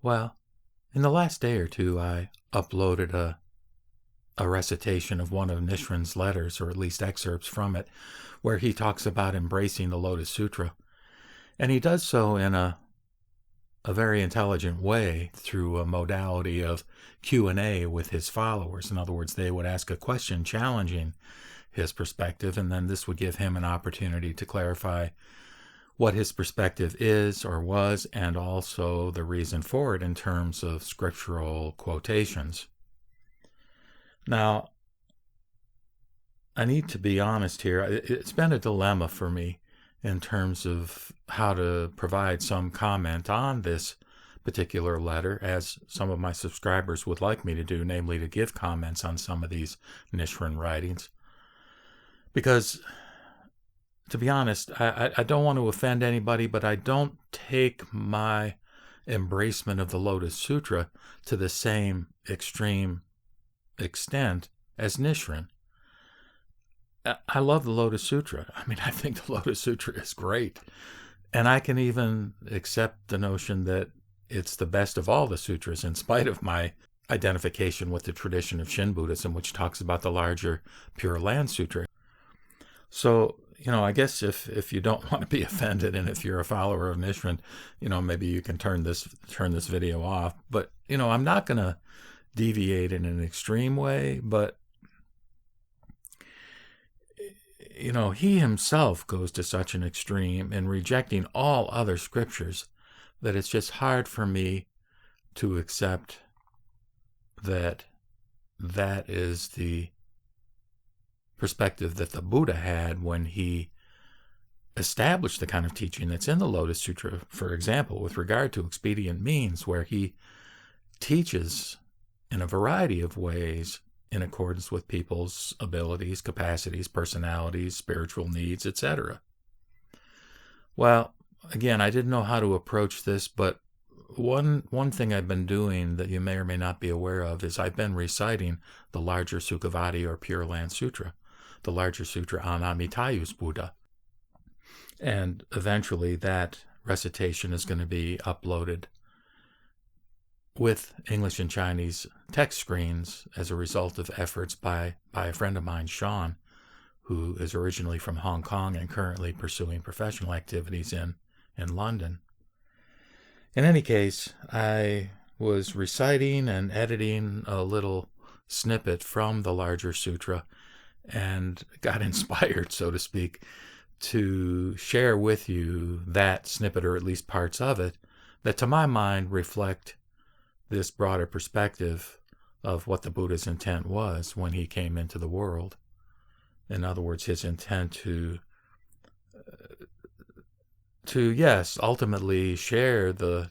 Well, in the last day or two, I uploaded a recitation of one of Nichiren's letters, or at least excerpts from it, where he talks about embracing the Lotus Sutra. And he does so in a very intelligent way through a modality of Q&A with his followers. In other words, they would ask a question challenging his perspective, and then this would give him an opportunity to clarify what his perspective is or was, and also the reason for it in terms of scriptural quotations. Now, I need to be honest here. It's been a dilemma for me in terms of how to provide some comment on this particular letter, as some of my subscribers would like me to do, namely to give comments on some of these Nichiren writings. Because, to be honest, I don't want to offend anybody, but I don't take my embracement of the Lotus Sutra to the same extreme extent as Nichiren. I love the Lotus Sutra. I mean, I think the Lotus Sutra is great. And I can even accept the notion that it's the best of all the sutras, in spite of my identification with the tradition of Shin Buddhism, which talks about the larger Pure Land Sutra. So, I guess if you don't want to be offended, and if you're a follower of Nichiren, maybe you can turn this video off. But, I'm not going to deviate in an extreme way, but he himself goes to such an extreme in rejecting all other scriptures that it's just hard for me to accept that that is the perspective that the Buddha had when he established the kind of teaching that's in the Lotus Sutra, for example, with regard to expedient means, where he teaches in a variety of ways in accordance with people's abilities, capacities, personalities, spiritual needs, etc. Well, again, I didn't know how to approach this, but one thing I've been doing that you may or may not be aware of is I've been reciting the larger Sukhavati, or Pure Land Sutra, the larger sutra on Amitayu's Buddha. And eventually that recitation is going to be uploaded with English and Chinese text screens as a result of efforts by a friend of mine, Sean, who is originally from Hong Kong and currently pursuing professional activities in London. In any case, I was reciting and editing a little snippet from the larger sutra and got inspired, so to speak, to share with you that snippet, or at least parts of it, that to my mind reflect this broader perspective of what the Buddha's intent was when he came into the world. In other words, his intent to yes, ultimately share the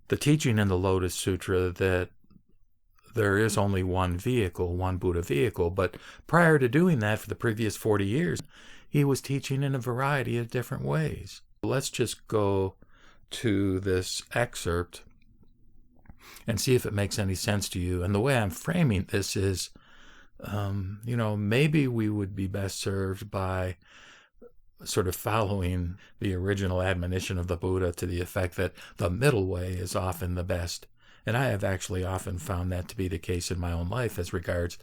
teaching in the Lotus Sutra that there is only one vehicle, one Buddha vehicle. But prior to doing that, for the previous 40 years, he was teaching in a variety of different ways. Let's just go to this excerpt and see if it makes any sense to you. And the way I'm framing this is, maybe we would be best served by sort of following the original admonition of the Buddha to the effect that the middle way is often the best. And I have actually often found that to be the case in my own life as regards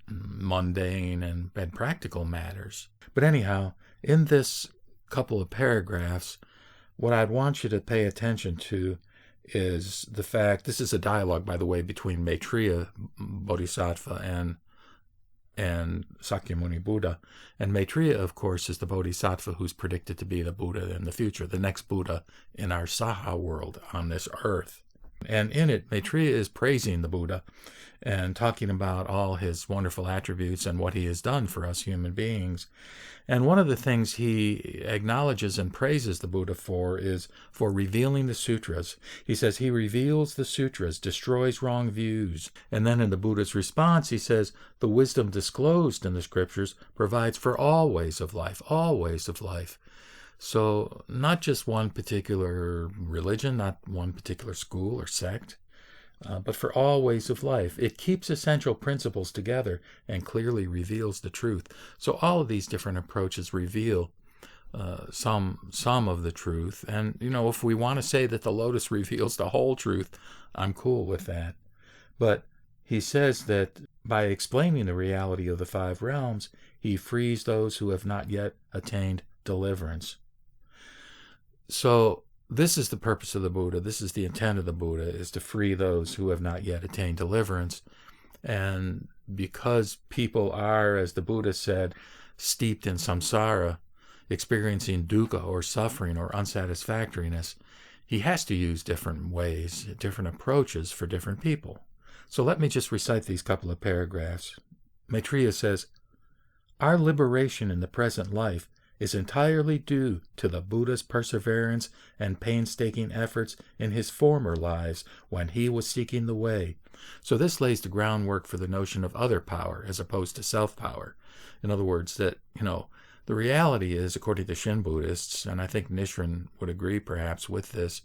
mundane and practical matters. But anyhow, in this couple of paragraphs, what I'd want you to pay attention to is the fact, this is a dialogue, by the way, between Maitreya Bodhisattva and Sakyamuni Buddha. And Maitreya, of course, is the Bodhisattva who's predicted to be the Buddha in the future, the next Buddha in our Saha world on this earth. And in it, Maitreya is praising the Buddha and talking about all his wonderful attributes and what he has done for us human beings. And one of the things he acknowledges and praises the Buddha for is for revealing the sutras. He says he reveals the sutras, destroys wrong views. And then in the Buddha's response, he says the wisdom disclosed in the scriptures provides for all ways of life, all ways of life. So not just one particular religion, not one particular school or sect, but for all ways of life. It keeps essential principles together and clearly reveals the truth. So all of these different approaches reveal some of the truth. And, if we want to say that the Lotus reveals the whole truth, I'm cool with that. But he says that by explaining the reality of the 5 realms, he frees those who have not yet attained deliverance. So this is the purpose of the Buddha. This is the intent of the Buddha, is to free those who have not yet attained deliverance. And because people are, as the Buddha said, steeped in samsara, experiencing dukkha or suffering or unsatisfactoriness, he has to use different ways, different approaches for different people. So let me just recite these couple of paragraphs. Maitreya says, "Our liberation in the present life is entirely due to the Buddha's perseverance and painstaking efforts in his former lives when he was seeking the way." So this lays the groundwork for the notion of other power as opposed to self-power. In other words, that, the reality is, according to Shin Buddhists, and I think Nichiren would agree perhaps with this,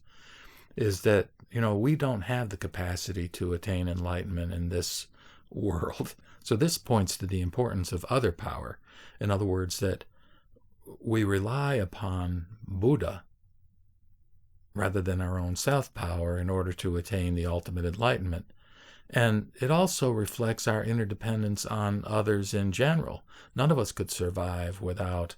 is that, we don't have the capacity to attain enlightenment in this world. So this points to the importance of other power. In other words, that we rely upon Buddha rather than our own self-power in order to attain the ultimate enlightenment. And it also reflects our interdependence on others in general. None of us could survive without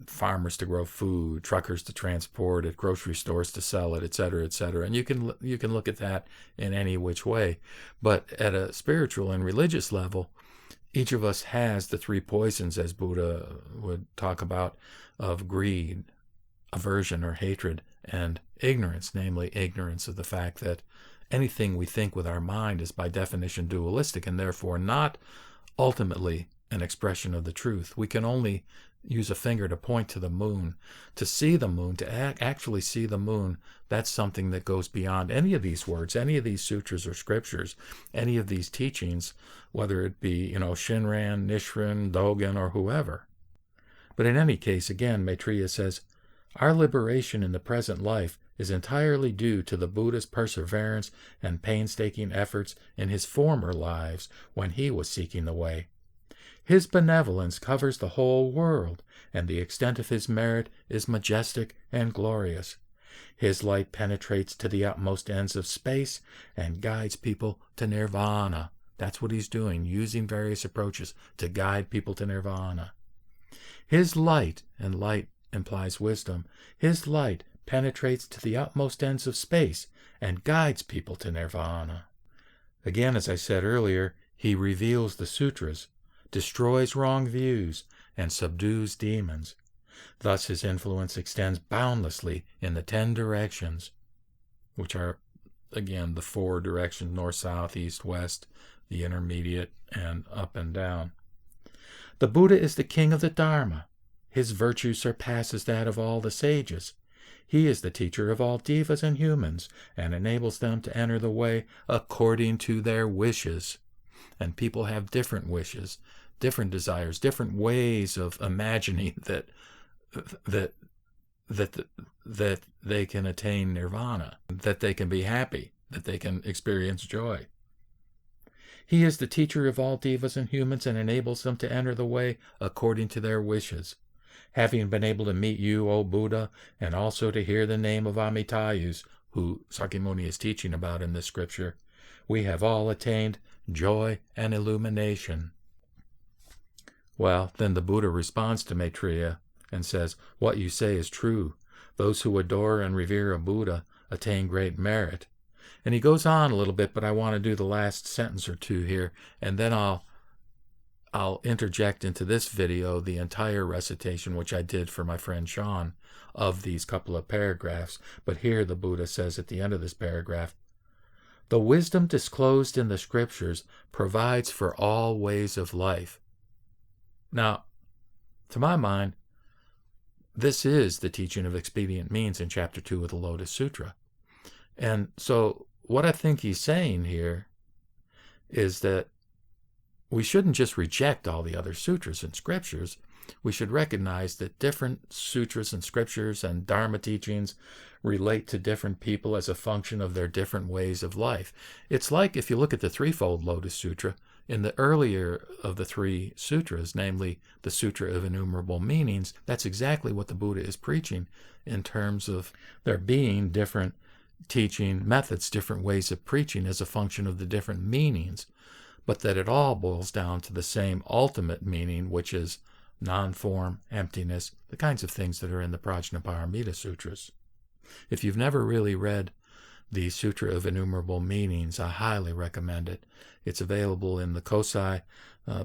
farmers to grow food, truckers to transport it, grocery stores to sell it, etc., etc. And you can look at that in any which way. But at a spiritual and religious level, each of us has the 3 poisons, as Buddha would talk about, of greed, aversion or hatred, and ignorance, namely ignorance of the fact that anything we think with our mind is by definition dualistic and therefore not ultimately an expression of the truth. We can only use a finger to point to the moon. To see the moon, to actually see the moon, that's something that goes beyond any of these words, any of these sutras or scriptures, any of these teachings, whether it be, Shinran, Nichiren, Dogen, or whoever. But in any case, again, Maitreya says, "Our liberation in the present life is entirely due to the Buddha's perseverance and painstaking efforts in his former lives when he was seeking the way. His benevolence covers the whole world, and the extent of his merit is majestic and glorious. His light penetrates to the utmost ends of space and guides people to nirvana." That's what he's doing, using various approaches to guide people to nirvana. His light, and light implies wisdom, his light penetrates to the utmost ends of space and guides people to nirvana. Again, as I said earlier, he reveals the sutras, destroys wrong views, and subdues demons. Thus his influence extends boundlessly in the 10 directions, which are, again, the 4 directions, north, south, east, west, the intermediate, and up and down. The Buddha is the king of the Dharma. His virtue surpasses that of all the sages. He is the teacher of all devas and humans, and enables them to enter the way according to their wishes. And people have different wishes, different desires, different ways of imagining that they can attain nirvana, that they can be happy, that they can experience joy. He is the teacher of all devas and humans and enables them to enter the way according to their wishes. Having been able to meet you, O Buddha, and also to hear the name of Amitayus, who Sakyamuni is teaching about in this scripture, we have all attained joy and illumination. Well, then the Buddha responds to Maitreya and says, "What you say is true. Those who adore and revere a Buddha attain great merit." And he goes on a little bit, but I want to do the last sentence or two here, and then I'll interject into this video the entire recitation, which I did for my friend Sean, of these couple of paragraphs. But here the Buddha says at the end of this paragraph, "The wisdom disclosed in the scriptures provides for all ways of life." Now, to my mind, this is the teaching of expedient means in Chapter 2 of the Lotus Sutra. And so what I think he's saying here is that we shouldn't just reject all the other sutras and scriptures. we should recognize that different sutras and scriptures and Dharma teachings relate to different people as a function of their different ways of life. It's like if you look at the Threefold Lotus Sutra, in the earlier of the three sutras, namely the Sutra of Innumerable Meanings, that's exactly what the Buddha is preaching in terms of there being different teaching methods, different ways of preaching as a function of the different meanings, but that it all boils down to the same ultimate meaning, which is non-form, emptiness, the kinds of things that are in the Prajnaparamita Sutras. If you've never really read the Sutra of Innumerable Meanings, I highly recommend it. It's available in the Kosai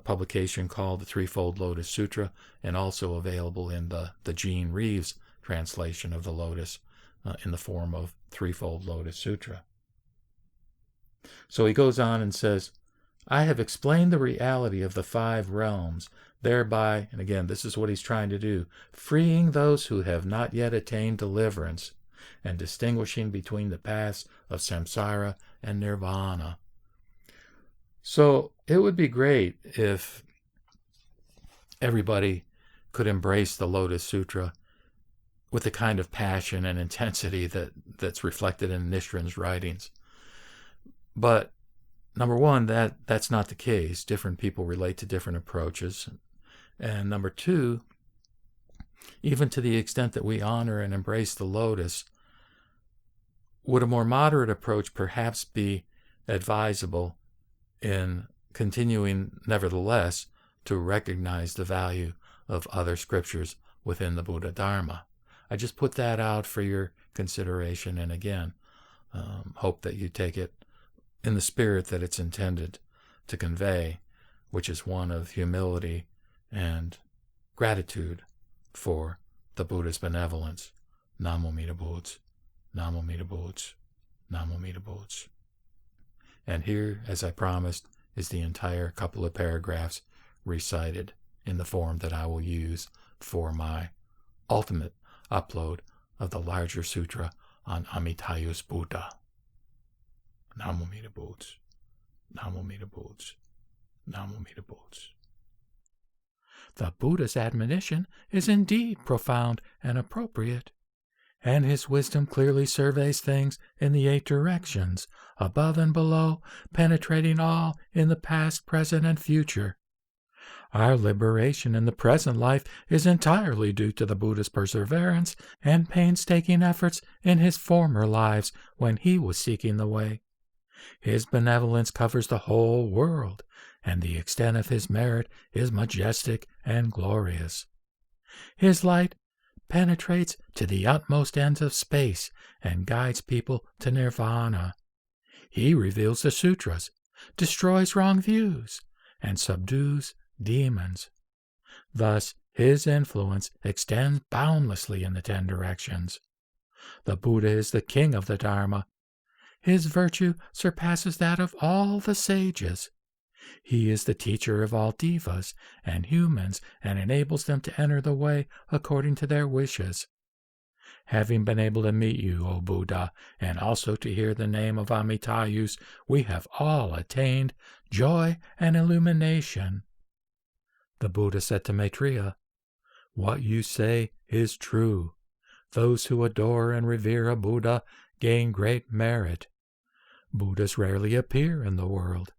publication called the Threefold Lotus Sutra, and also available in the Gene Reeves translation of the Lotus in the form of Threefold Lotus Sutra. So he goes on and says, I have explained the reality of the 5 realms, thereby, and again, this is what he's trying to do, freeing those who have not yet attained deliverance, and distinguishing between the paths of samsara and nirvana. So it would be great if everybody could embrace the Lotus Sutra with the kind of passion and intensity that's reflected in Nichiren's writings. But number one, that's not the case. Different people relate to different approaches. And number two, even to the extent that we honor and embrace the Lotus, would a more moderate approach perhaps be advisable in continuing, nevertheless, to recognize the value of other scriptures within the Buddha Dharma? I just put that out for your consideration, and again, hope that you take it in the spirit that it's intended to convey, which is one of humility and gratitude for the Buddha's benevolence. Namu Amida Boots, Namu Amida Boots, Namu Amida Boots. And here, as I promised, is the entire couple of paragraphs recited in the form that I will use for my ultimate upload of the larger sutra on Amitayus Buddha. Namu Amida Boots, Namu Amida Boots, Namu Amida Boots. The Buddha's admonition is indeed profound and appropriate, and his wisdom clearly surveys things in the 8 directions, above and below, penetrating all in the past, present, and future. Our liberation in the present life is entirely due to the Buddha's perseverance and painstaking efforts in his former lives when he was seeking the way. His benevolence covers the whole world, and the extent of his merit is majestic and glorious. His light penetrates to the utmost ends of space and guides people to nirvana. He reveals the sutras, destroys wrong views, and subdues demons. Thus, his influence extends boundlessly in the 10 directions. The Buddha is the king of the Dharma. His virtue surpasses that of all the sages. He is the teacher of all devas and humans and enables them to enter the way according to their wishes. Having been able to meet you, O Buddha, and also to hear the name of Amitayus, we have all attained joy and illumination. The Buddha said to Maitreya, What you say is true. Those who adore and revere a Buddha gain great merit. Buddhas rarely appear in the world.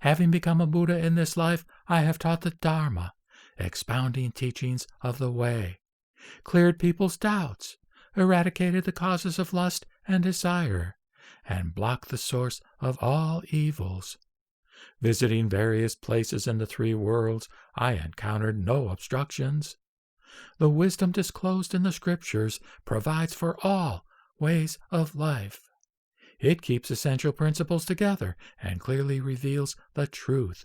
Having become a Buddha in this life, I have taught the Dharma, expounding teachings of the way, cleared people's doubts, eradicated the causes of lust and desire, and blocked the source of all evils. Visiting various places in the 3 worlds, I encountered no obstructions. The wisdom disclosed in the scriptures provides for all ways of life. It keeps essential principles together and clearly reveals the truth.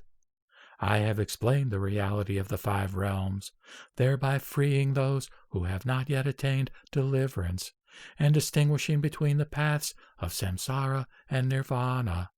I have explained the reality of the 5 realms, thereby freeing those who have not yet attained deliverance, and distinguishing between the paths of samsara and nirvana.